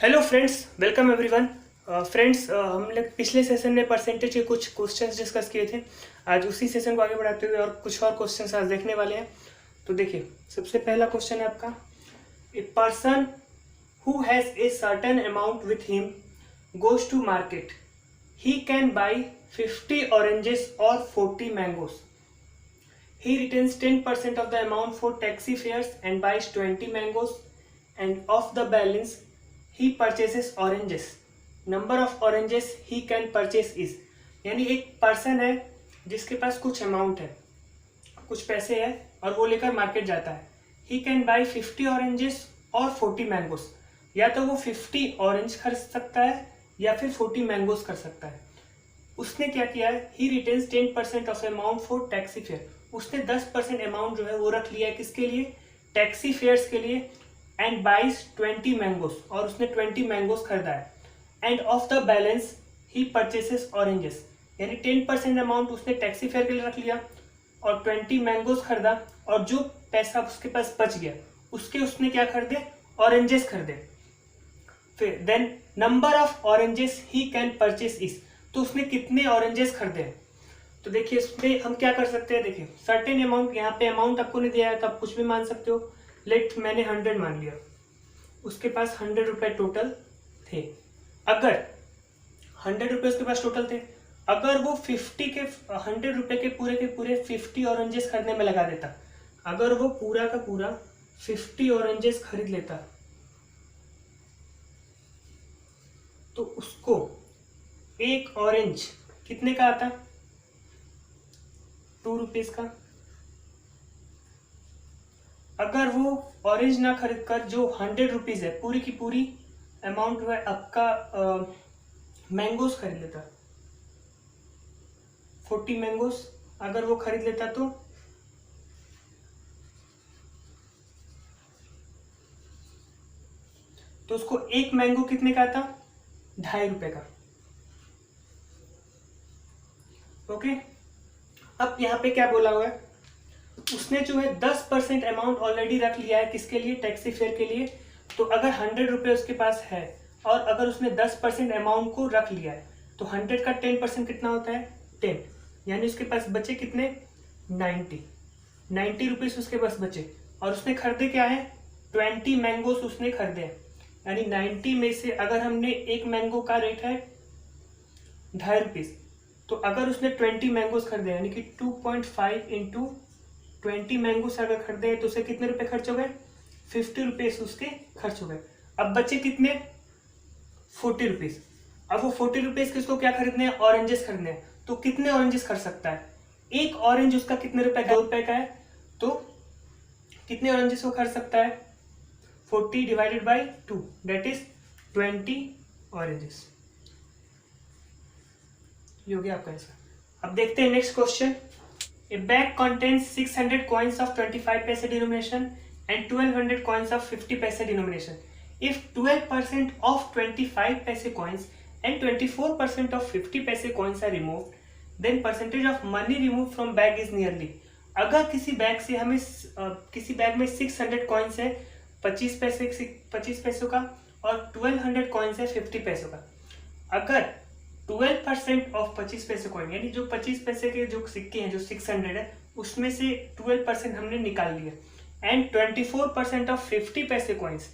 Hello friends, welcome everyone. Friends, हम लोग पिछले सेशन में परसेंटेज के कुछ क्वेश्चंस डिस्कस किए थे। आज उसी सेशन को आगे बढ़ाते हुए और कुछ और क्वेश्चंस आज देखने वाले हैं। तो देखिए, सबसे पहला क्वेश्चन है आपका, a person who has a certain amount with him goes to market, he can buy 50 oranges और 40 mangoes. He retains 10% of the amount for taxi fares and buys 20 mangoes, and of the balance he purchases oranges. Number of oranges he can purchase is, यानी एक person है जिसके पास कुछ amount है, कुछ पैसे है और वो लेकर मार्केट जाता है। He can buy 50 oranges और 40 mangoes, या तो वो 50 ऑरेंज खरीद सकता है या फिर 40 मैंगोज कर सकता है। उसने क्या किया है, he retains 10% of amount for taxi fare. उसने 10% अमाउंट जो है वो रख लिया है किसके लिए, टैक्सी फेयर्स के लिए। एंड बाइज 20 मैंगोज, और उसने 20 मैंगोज खरीदा है। End of the balance he purchases oranges, यानी 10% अमाउंट उसने टैक्सी फेयर के लिए रख लिया और 20 मैंगोज खरीदा, और जो पैसा उसके पास बच गया उसके उसने क्या खरीदे, ऑरेंजेस खरीदे। फिर then number of oranges he can purchase is, तो उसने कितने ऑरेंजेस खरीदे हैं। तो देखिए, इसमें हम क्या कर सकते हैं, देखिए सर्टेन अमाउंट, यहाँ पे अमाउंट आपको नहीं दिया है तो आप कुछ भी मान सकते हो। लेट मैंने 100 मान लिया, उसके पास 100 रुपए टोटल थे। अगर 100 रुपए उसके पास टोटल थे, अगर वो 100 रुपए के पूरे 50 ऑरेंजेस खरीदने में लगा देता, अगर वो पूरा का पूरा 50 ऑरेंजेस खरीद लेता, तो उसको एक ऑरेंज कितने का आता, 2 रुपीज का। अगर वो ऑरेंज ना खरीद कर जो 100 रुपीज है, पूरी की पूरी अमाउंट है आपका मैंगोज खरीद लेता, 40 मैंगोज अगर वो खरीद लेता, तो उसको एक मैंगो कितने का आता, 2.5 रुपए का। ओके, अब यहाँ पे क्या बोला हुआ है, उसने जो है 10% अमाउंट ऑलरेडी रख लिया है किसके लिए, टैक्सी फेयर के लिए। तो अगर 100 रुपए उसके पास है और अगर उसने 10% अमाउंट को रख लिया है, तो 100 का 10% कितना होता है, 10, यानी उसके पास बचे कितने, 90 रुपीज उसके पास बचे। और उसने खरीदे क्या है, 20 मैंगोस उसने खरीदे हैं, यानी 90 में से अगर हमने एक मैंगो का रेट है 2.5 रुपीज, तो अगर उसने 20 मैंगोस खरीदे, यानी कि 2.5 इंटू 20 मैंगोस अगर खरीदे तो उसे कितने रुपए खर्च हो गए, 50 रुपीज उसके खर्च हो गए। अब बचे कितने, 40 रुपीज। अब वो 40 रुपीज के उसको क्या खरीदने हैं, ऑरेंजेस खरीदने हैं। तो कितने ऑरेंजेस खरीद सकता है, एक ऑरेंज उसका कितने रुपए का, 2 रुपए का है, तो कितने ऑरेंजेस वो खरीद सकता है, 40 divided by 2, that is 20 oranges. ये हो गया आपका आंसर। अब देखते हैं next question. A bag contains 600 coins of 25 पैसे denomination and 1200 coins of 50 पैसे denomination. If 12% of 25 पैसे coins and 24% of 50 पैसे coins are removed, then percentage of money removed from bag is nearly. अगर किसी बैग से हमें किसी बैग में 600 coins है 25 पैसों का और 1200 coins है 50 पैसों का। अगर 12% ऑफ 25 पैसे कॉइन, यानी जो 25 पैसे के जो सिक्के हैं जो 600 है उसमें से 12% हमने निकाल लिया, एंड 24% ऑफ 50 पैसे कॉइन्स,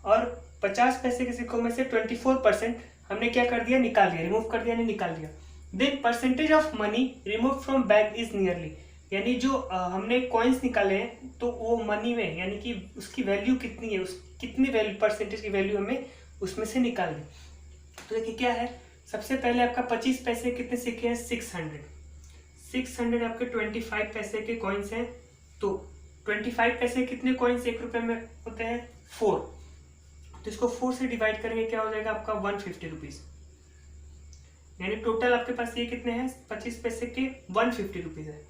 और 50 पैसे के सिक्कों में से 24% हमने क्या कर दिया, निकाल दिया, रिमूव कर दिया, नहीं निकाल दिया। Then percentage of money remove from bag is nearly, यानी जो हमने कॉइन्स निकाले हैं तो वो मनी में, यानी कि उसकी वैल्यू कितनी है, उस कितनी वैल्यू परसेंटेज की वैल्यू हमें उसमें से निकाल दी। तो देखिए क्या है, सबसे पहले आपका 25 पैसे कितने सिक्के हैं, 600 आपके 25 पैसे के कॉइन्स हैं। तो 25 पैसे कितने कॉइन्स 1 रुपए में होते हैं, 4, तो इसको 4 से डिवाइड करेंगे, क्या हो जाएगा आपका 150 रुपीज, यानी टोटल आपके पास ये कितने हैं, 25 पैसे के 150 रुपीज है।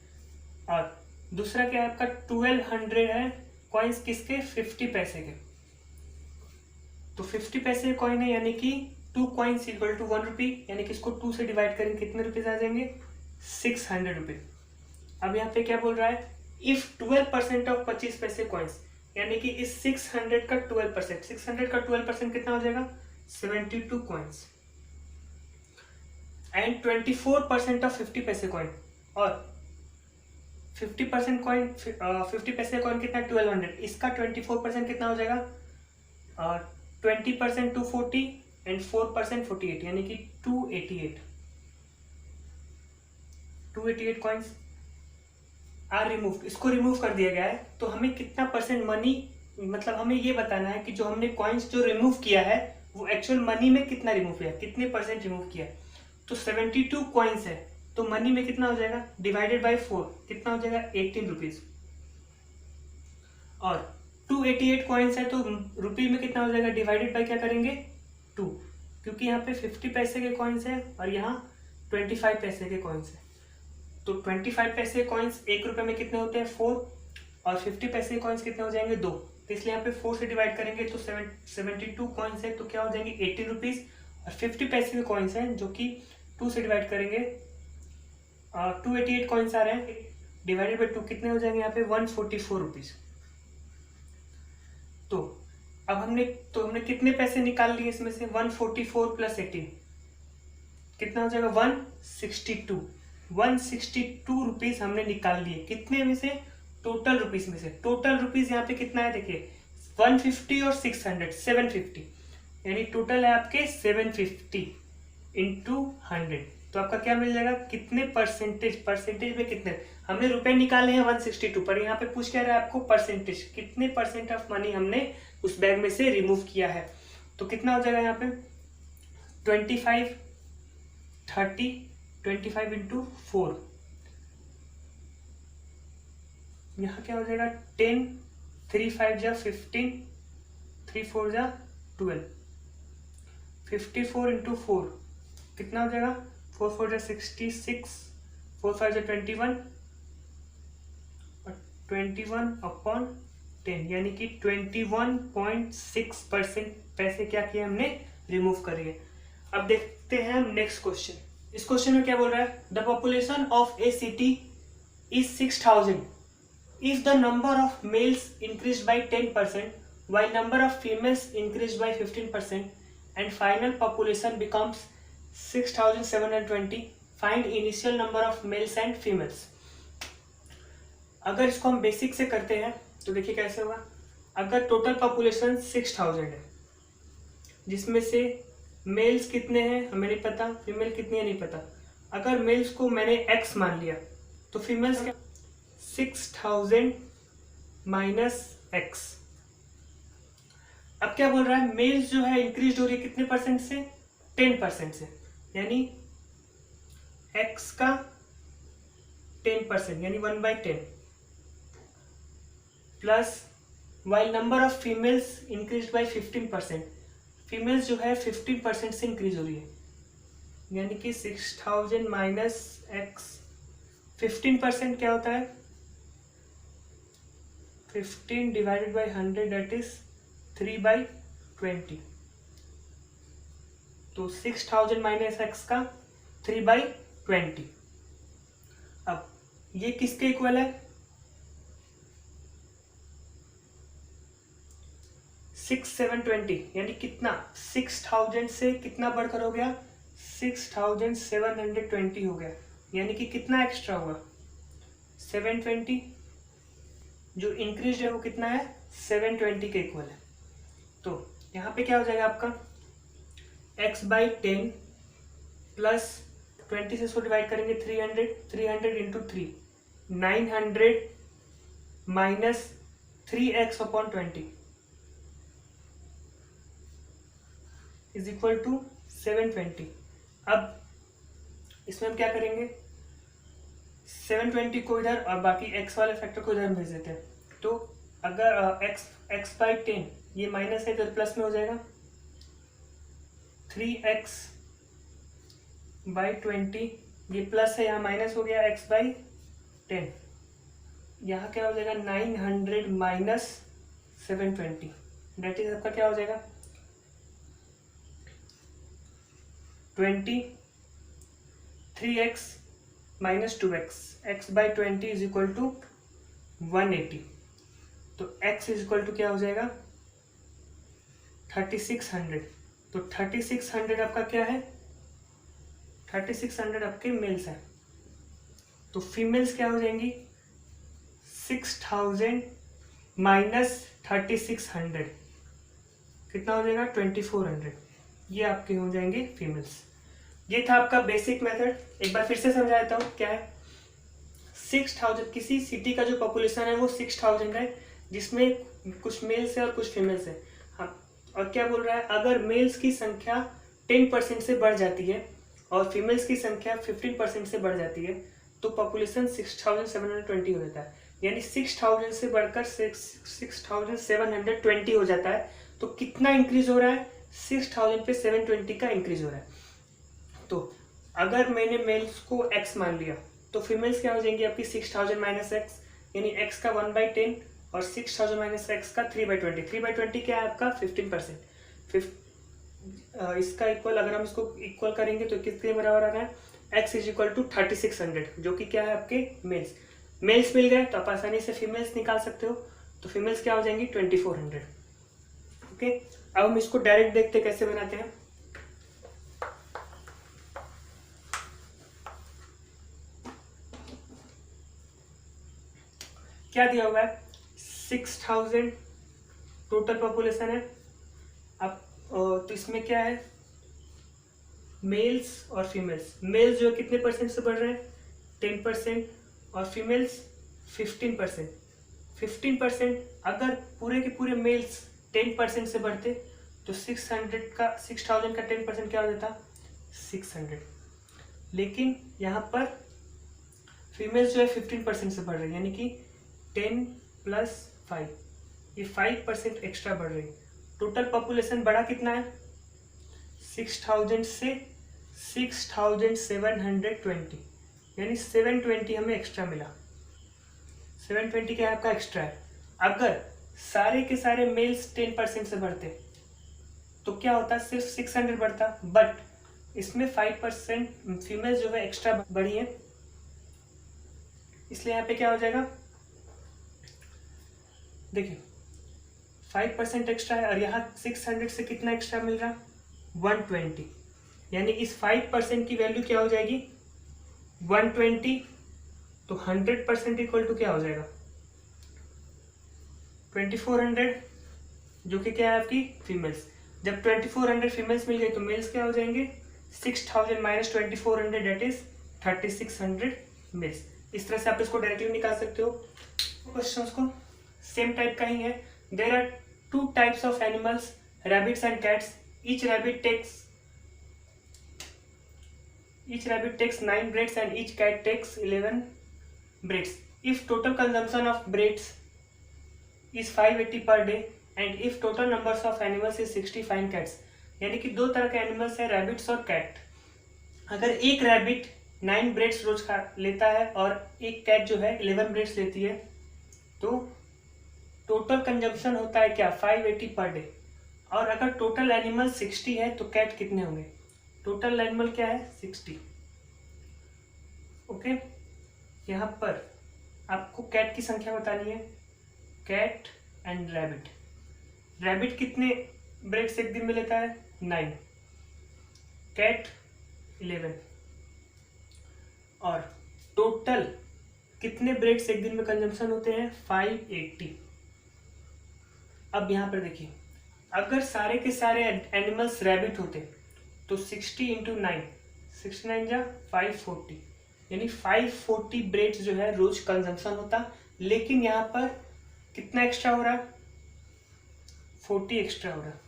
और दूसरा क्या है आपका 1200 है कॉइन्स किसके, 50 पैसे के। तो 50 पैसे कॉइन है, यानी कि 2 कॉइन्स इक्वल टू 1 रुपी, यानी कि इसको 2 से डिवाइड करेंगे कितने रुपीज आ जाएंगे, 600 रुपये। अब यहाँ पे क्या बोल रहा है, इफ 12% ऑफ 25 पैसे कॉइन्स, यानी कि इस 600 का 12%, 600 का 12% कितना हो जाएगा, 72 कॉइन्स एंड 24% ऑफ 50 पैसे कॉइन। और 50% कॉइन 50 पैसे कॉइन कितना 1200, इसका 24% कितना हो जाएगा 20% 240 एंड 4% 48 यानी कि 288 कॉइन्स आर रिमूव। इसको रिमूव कर दिया गया है तो हमें कितना परसेंट मनी, मतलब हमें ये बताना है कि जो हमने कॉइन्स जो रिमूव किया है वो एक्चुअल मनी में कितना रिमूव किया, कितने परसेंट रिमूव किया है। तो 72 कॉइन्स है तो मनी में कितना हो जाएगा डिवाइडेड बाय 4 कितना हो जाएगा 18 रुपीज। और 288 कॉइन्स है तो रुपये में कितना हो जाएगा डिवाइडेड बाय क्या करेंगे 2, क्योंकि यहाँ पे 50 पैसे के कॉइन्स है और यहाँ 25 पैसे के कॉइन्स है। तो 25 पैसे कॉइन्स 1 रुपये में कितने होते हैं 4 और 50 पैसे के कॉइन्स कितने हो जाएंगे 2, तो इसलिए यहाँ पे 4 से डिवाइड करेंगे तो 72 कॉइन्स है तो क्या हो जाएंगे 18 रुपीज। और 50 पैसे के कॉइन्स हैं जो कि 2 से डिवाइड करेंगे 288 कॉइन्स आ रहे हैं डिवाइडेड बाई 2 कितने हो जाएंगे यहाँ पे 144 रुपीज। तो अब हमने कितने पैसे निकाल लिए इसमें से 144 प्लस 18 कितना हो जाएगा 162 रुपीज हमने निकाल लिए। कितने में से टोटल रुपीज में से। टोटल रुपीज यहाँ पे कितना है देखिए 150 और 600 750 यानी टोटल है आपके 750 इंटू 100। तो आपका क्या मिल जाएगा कितने परसेंटेज में कितने हमने रुपए निकाले हैं 162 पर यहाँ पे पूछ क्या रहा है आपको परसेंटेज कितने परसेंट ऑफ मनी हमने उस बैग में से रिमूव किया है। तो कितना हो जाएगा यहाँ पे 25 30 25 इंटू 4 यहाँ क्या हो जाएगा 10 3 5 जा 15 3 4 जा 12 54 इंटू 4 कितना हो जाएगा 4 4 जा 66 4 5 जा 21 और 21 अपॉन 10 यानी कि 21.6% पैसे क्या किए हमने रिमूव करिए। अब देखते हैं हम नेक्स्ट क्वेश्चन। इस क्वेश्चन में क्या बोल रहा है the population of A city is 6000 if the number of males increased by 10% while number of females increased by 15% and final population becomes 6720 find initial number of males and females। अगर इसको हम basic से करते हैं तो देखिए कैसे होगा। अगर टोटल पॉपुलेशन 6000 है जिसमें से मेल्स कितने हैं हमें नहीं पता, फीमेल कितनी है नहीं पता। अगर मेल्स को मैंने x मान लिया तो फीमेल्स क्या 6000 माइनस x। अब क्या बोल रहा है मेल्स जो है इंक्रीज हो रही है कितने परसेंट से 10% से यानी x का 10% यानी 1/10 plus while number of females increase by 15%। Females जो है 15% से इंक्रीज हो रही है यानी कि 6000 माइनस x 15% क्या होता है 15 डिवाइडेड बाई 100 दैट इज 3/20। तो 6000 माइनस x का 3/20। अब ये किसके इक्वल है 6720 यानी कितना 6000 से कितना बढ़कर हो गया 6720 हो गया यानी कि कितना एक्स्ट्रा हुआ 720 जो इंक्रीज है वो कितना है 720 के इक्वल है। तो यहाँ पे क्या हो जाएगा आपका x/10 प्लस 20 से इसको डिवाइड करेंगे 300 into 3 900 minus 3x upon 20 is equal to 720। अब इसमें हम क्या करेंगे 720 को इधर और बाकी x वाले फैक्टर को इधर भेज देते हैं। तो अगर x/10 ये माइनस है इधर प्लस में हो जाएगा 3x/20 ये प्लस है यहाँ माइनस हो गया x/10 यहाँ क्या हो जाएगा 900 माइनस 720 डेट इज आपका क्या हो जाएगा 20 3x minus 2x x/20 is equal to 180। तो x इज इक्वल टू क्या हो जाएगा 3600 तो 3600 आपका क्या है, 3600 आपके मेल्स हैं। तो फीमेल्स क्या हो जाएंगी, 6000 माइनस 3600 कितना हो जाएगा, 2400। ये आपके हो जाएंगे फीमेल्स। ये था आपका बेसिक मेथड। एक बार फिर से समझा देता हूँ क्या है। 6000, किसी सिटी का जो पॉपुलेशन है वो 6000 है, जिसमें कुछ मेल्स है और कुछ फीमेल्स है। हाँ, और क्या बोल रहा है, अगर मेल्स की संख्या 10% से बढ़ जाती है और फीमेल्स की संख्या 15% से बढ़ जाती है तो पॉपुलेशन 6720 हो जाता है। यानी 6000 से बढ़कर 6720 हो जाता है। तो कितना इंक्रीज हो रहा है, 6000 पे 720 का इंक्रीज हो रहा है। तो अगर मैंने मेल्स को x मान लिया तो फीमेल्स क्या हो जाएंगी आपकी 6000 माइनस एक्स, यानी x का 1/10 और 6000 माइनस एक्स का 3/20। 3/20 क्या है आपका 15%। इसका इक्वल, अगर हम इसको इक्वल करेंगे तो किसके बराबर आ रहा है, x इज इक्वल टू 3600, जो कि क्या है आपके मेल्स। मेल्स मिल गए तो आप आसानी से फीमेल्स निकाल सकते हो। तो फीमेल्स क्या हो जाएंगी 2400। ओके, अब हम इसको डायरेक्ट देखते कैसे बनाते हैं। क्या दिया हुआ है, 6000 टोटल पॉपुलेशन है। अब तो इसमें क्या है, मेल्स और फीमेल्स। मेल्स जो है कितने परसेंट से बढ़ रहे हैं, 10%, और फीमेल्स 15%। 15%, अगर पूरे के पूरे मेल्स 10% से बढ़ते तो 6000 का 10% क्या हो जाता, 600। लेकिन यहाँ पर फीमेल्स जो है 15% से बढ़ रही है, यानी कि 10 + 5, ये 5% एक्स्ट्रा बढ़ रही है। टोटल पॉपुलेशन बढ़ा कितना है, 6000 से 6720, यानी 720 हमें एक्स्ट्रा मिला। 720 क्या आपका एक्स्ट्रा है। अगर सारे के सारे मेल्स 10% से बढ़ते तो क्या होता, सिर्फ 600 बढ़ता, बट इसमें 5% फीमेल्स जो है एक्स्ट्रा बढ़ी है, इसलिए यहाँ पे क्या हो जाएगा, देखिए 5% एक्स्ट्रा है और यहाँ 600 से कितना एक्स्ट्रा मिल रहा, 120। यानी इस 5% की वैल्यू क्या हो जाएगी, 120। तो 100% इक्वल टू क्या हो जाएगा, 2400, जो कि क्या है आपकी फीमेल्स। जब 2400 फीमेल्स मिल गई तो मेल्स क्या हो जाएंगे, 6000 माइनस 2400 डेट इज 3600 मेल्स। इस तरह से आप इसको डायरेक्टली निकाल सकते हो। क्वेश्चंस को सेम टाइप का ही है। There are 2 types of animals, rabbits and cats. each rabbit takes 9 breads and each cat takes 11 breads. If total consumption of breads is 580 per day and if total numbers of animals is 60, find cats. यानी कि 2 तरह के animals है, rabbits और cat. अगर एक rabbit 9 breads रोज खा लेता है और एक कैट जो है 11 ब्रेड्स लेती है तो टोटल कंजम्पशन होता है क्या, 580 पर डे। और अगर टोटल एनिमल 60 है तो कैट कितने होंगे, टोटल एनिमल क्या है 60। ओके, यहाँ पर आपको कैट की संख्या बतानी है, कैट एंड रैबिट। रैबिट कितने ब्रेड्स एक दिन में लेता है, 9, कैट 11, और टोटल कितने ब्रेड्स एक दिन में कंजम्पशन होते हैं, 580। अब यहाँ पर देखिए, अगर सारे के सारे एनिमल्स रैबिट होते तो 60 × 9, 69 जा 540, यानी 540 ब्रेड्स जो है रोज कंजम्पशन होता। लेकिन यहाँ पर कितना एक्स्ट्रा हो रहा है, 40 एक्स्ट्रा हो रहा है।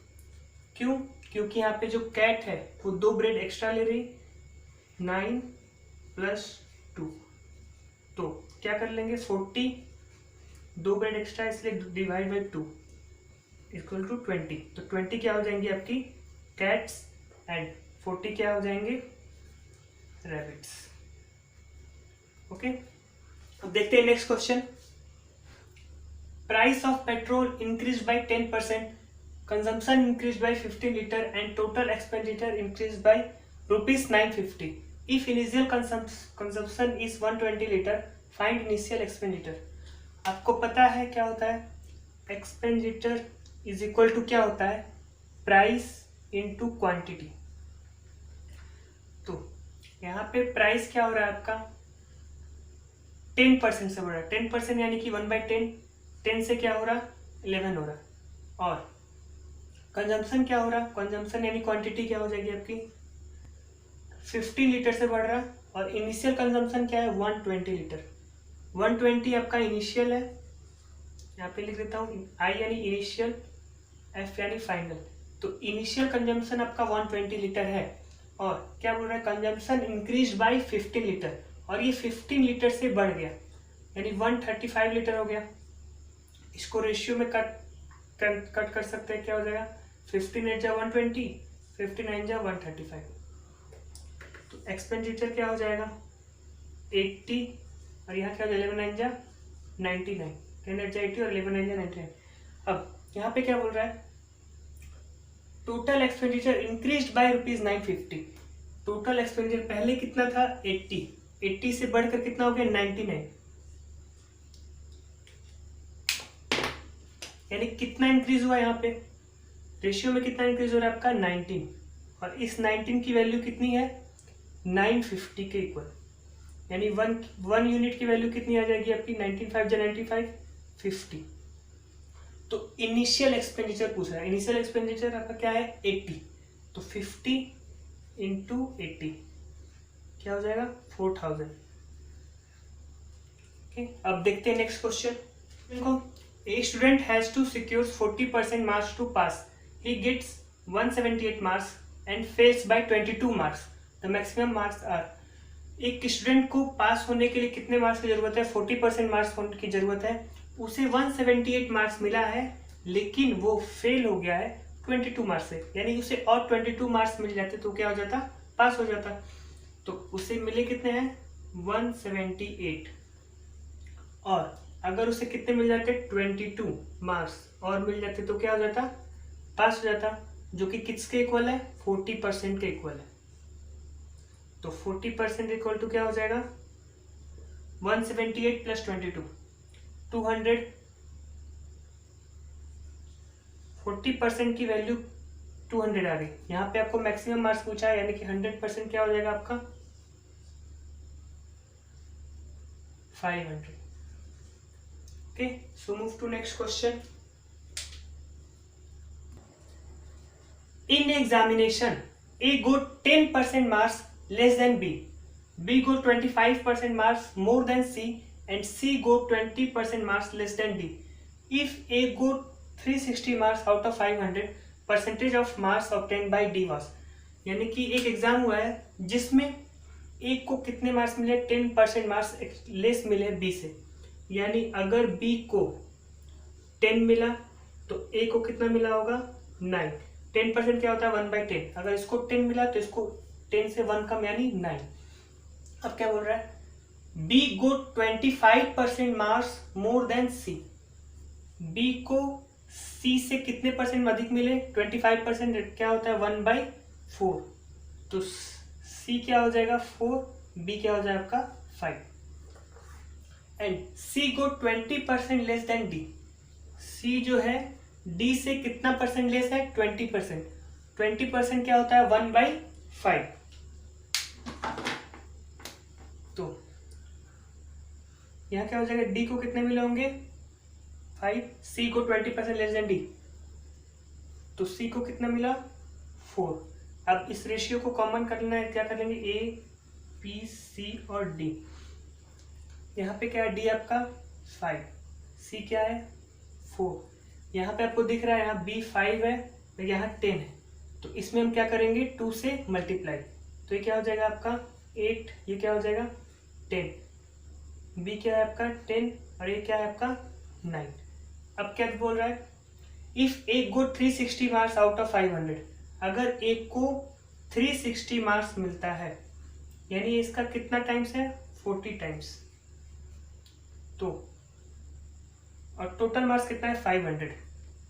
क्यों, क्योंकि यहाँ पे जो कैट है वो 2 ब्रेड एक्स्ट्रा ले रही, 9 + 2, तो क्या कर लेंगे 40, 2 ब्रेड एक्स्ट्रा इसलिए डिवाइड बाई 2 इक्वल टू 20। तो 20 क्या हो जाएंगी आपकी कैट्स एंड 40 क्या हो जाएंगे रैबिट्स। ओके, अब देखते हैं next question. Price of petrol increase by 10%, consumption increase by 15 litre and total expenditure increase by ₹950। If initial consumption is 120 litre, find initial expenditure. आपको पता है क्या होता है, एक्सपेंडिचर इज इक्वल टू क्या होता है, प्राइस इंटू क्वांटिटी। तो यहाँ पे प्राइस क्या हो रहा है आपका 10% से बढ़ रहा है। 10% यानी कि 1/10, 10 से क्या हो रहा 11 हो रहा। और कंजम्पशन क्या हो रहा, कंजम्पशन यानी क्वांटिटी क्या हो जाएगी आपकी 50 लीटर से बढ़ रहा। और इनिशियल कंजम्पशन क्या है 120 लीटर। 120 आपका इनिशियल है, यहाँ पे लिख देता हूँ आई यानी इनिशियल, एफ यानी फाइनल। तो इनिशियल कंजम्पशन आपका 120 लीटर है। और क्या बोल रहा है कंजम्पशन इंक्रीज बाय 15 लीटर, और ये 15 लीटर से बढ़ गया यानी 135 लीटर हो गया। इसको रेशियो में कट कर सकते हैं, क्या हो जाएगा 15 जा 120, 59 जा 135। तो एक्सपेंडिचर क्या हो जाएगा 80, और यहाँ क्या हो जाएगा 11 9 जा 99, 10 8 जा 80 और 11 9 जा 99। अब यहाँ पे क्या बोल रहा है total expenditure increase by ₹950। Total expenditure पहले कितना था 80, 80 से बढ़कर कितना हो गया 99, यानी कितना इंक्रीज हुआ यहाँ पे रेशियो में कितना इंक्रीज हो रहा है आपका 19, और इस 19 की वैल्यू कितनी है 950 के इक्वल, यानी वन यूनिट की वैल्यू कितनी आ जाएगी आपकी 19 5 जा 95 50। तो इनिशियल एक्सपेंडिचर पूछ रहा है, इनिशियल एक्सपेंडिचर आपका क्या है 80, तो 50 इंटू 80 क्या हो जाएगा 4000। ओके, अब देखते हैं नेक्स्ट क्वेश्चन। देखो A student has to secure 40% marks to pass. He gets 178 marks and fails by 22 marks. The maximum marks are. एक स्टूडेंट को पास होने के लिए कितने मार्क्स की जरूरत है 40% मार्क्स होने की जरूरत है। उसे 178 मार्क्स मिला है लेकिन वो फेल हो गया है 22 मार्क्स से, यानी उसे और 22 मार्क्स मिल जाते तो क्या हो जाता पास हो जाता। तो उसे मिले कितने हैं 178, और अगर उसे कितने मिल जाते 22 मार्क्स और मिल जाते तो क्या हो जाता पास हो जाता, जो कि किसके इक्वल है 40% के इक्वल है। तो 40% इक्वल टू क्या हो जाएगा 178 प्लस 22 200। 40% की वैल्यू 200 आ गई। यहाँ पे आपको मैक्सिमम मार्क्स पूछा है यानी कि 100% क्या हो जाएगा आपका 500। Okay, so move to next question. In examination, A got 10% marks less than B. B got 25% marks more than C, and C got 20% marks less than D. If A got 360 marks out of 500, percentage of marks obtained by D was. यानी कि एक exam हुआ है जिसमें A को कितने marks मिले 10% marks less मिले B से, यानी अगर B को 10 मिला तो A को कितना मिला होगा 9। 10% क्या होता है 1/10, अगर इसको 10 मिला तो इसको 10 से 1 कम यानी 9। अब क्या बोल रहा है B got 25% marks more than C। B को C से कितने परसेंट अधिक मिले 25%, क्या होता है 1/4। तो C क्या हो जाएगा 4, B क्या हो जाएगा आपका 5। And C got 20% less than D। C जो है D से कितना परसेंट लेस है 20%। 20% क्या होता है 1/5। तो यहाँ क्या हो जाएगा D को कितने मिले होंगे 5, C को 20% लेस देन D, तो C को कितना मिला 4। अब इस रेशियो को कॉमन करना है, क्या कर लेंगे A B C और D। यहाँ पे क्या है D आपका 5, C क्या है 4, यहाँ पे आपको दिख रहा है यहाँ B 5 है और यहाँ 10 है, तो इसमें हम क्या करेंगे 2 से मल्टीप्लाई, तो ये क्या हो जाएगा आपका 8, ये क्या हो जाएगा 10। B क्या है आपका 10 और ये क्या है आपका 9। अब क्या बोल रहा है if A got 360 marks out of 500, अगर A को 360 मार्क्स मिलता है यानी इसका कितना टाइम्स है 40 टाइम्स, तो और टोटल मार्क्स कितना है 500।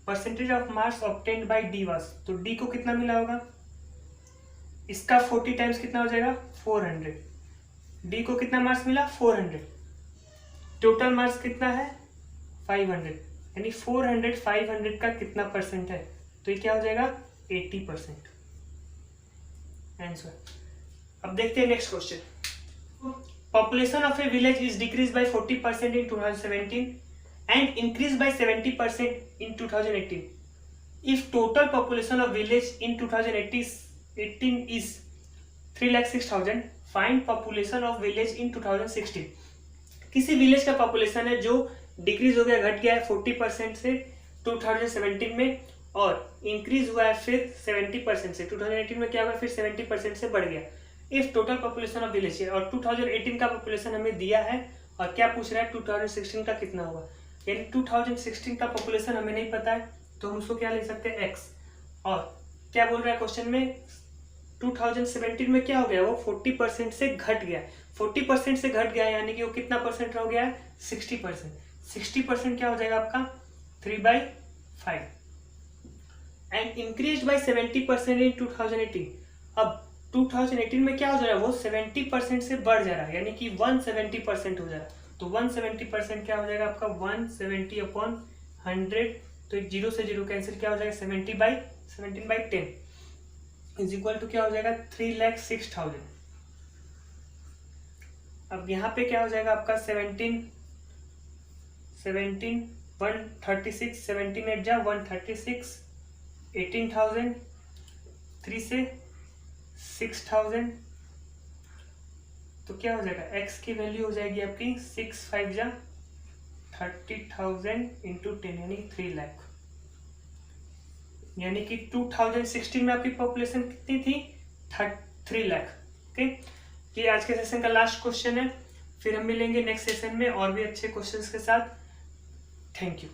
Percentage of marks obtained by D was, तो डी को कितना मिला होगा इसका 40 टाइम्स कितना हो जाएगा 400। डी को कितना मार्क्स मिला 400, टोटल मार्क्स कितना है 500, यानी 400 500 का कितना परसेंट है, तो ये क्या हो जाएगा 80%। आंसर। अब देखते हैं next question. Population of A village is decrease by 40% in 2017 and increased by 70% in 2018. If total population of village in 2018 is 3,06,000, find population of village in 2016. किसी विलेज का पॉपुलेशन है जो डिक्रीज हो गया, घट गया है 40% से 2017 में, और इंक्रीज हुआ है फिर 70% से 2018 में, क्या हुआ फिर 70% से बढ़ गया। If total population of village है और 2018 का पॉपुलेशन हमें दिया है और क्या पूछ रहा है 2016 का कितना होगा, यानी 2016 का पॉपुलेशन हमें नहीं पता है तो हम उसको क्या ले सकते हैं x। और क्या बोल रहा है क्वेश्चन में 2017 में क्या हो गया, वो 40% से घट गया, 40% से घट गया यानी कि वो कितना परसेंट हो गया है 60%। 60% क्या हो जाएगा आपका 3/5 एंड इंक्रीज बाय 70% इन 2018। अब 2018 में क्या हो जा रहा है, वो 70% से बढ़ जा रहा है यानी कि 170% हो जा रहा है। तो 170% क्या हो जाएगा आपका 170/100, तो एक 0 से 0 कैंसिल, क्या हो जाएगा 17/10 इज इक्वल टू क्या हो जाएगा 3,06,000। अब यहाँ पे क्या हो जाएगा आपका 17 136, 17 8 जा 136, 18,000, 3 से 6,000, तो क्या हो जाएगा x की वैल्यू हो जाएगी आपकी 6 5 जा 30,000 इंटू 10 यानी 3 लाख। यानी कि 2016 में आपकी पॉपुलेशन कितनी थी 3 लाख। ओके, ये आज के सेशन का लास्ट क्वेश्चन है, फिर हम मिलेंगे नेक्स्ट सेशन में और भी अच्छे क्वेश्चंस के साथ। Thank you.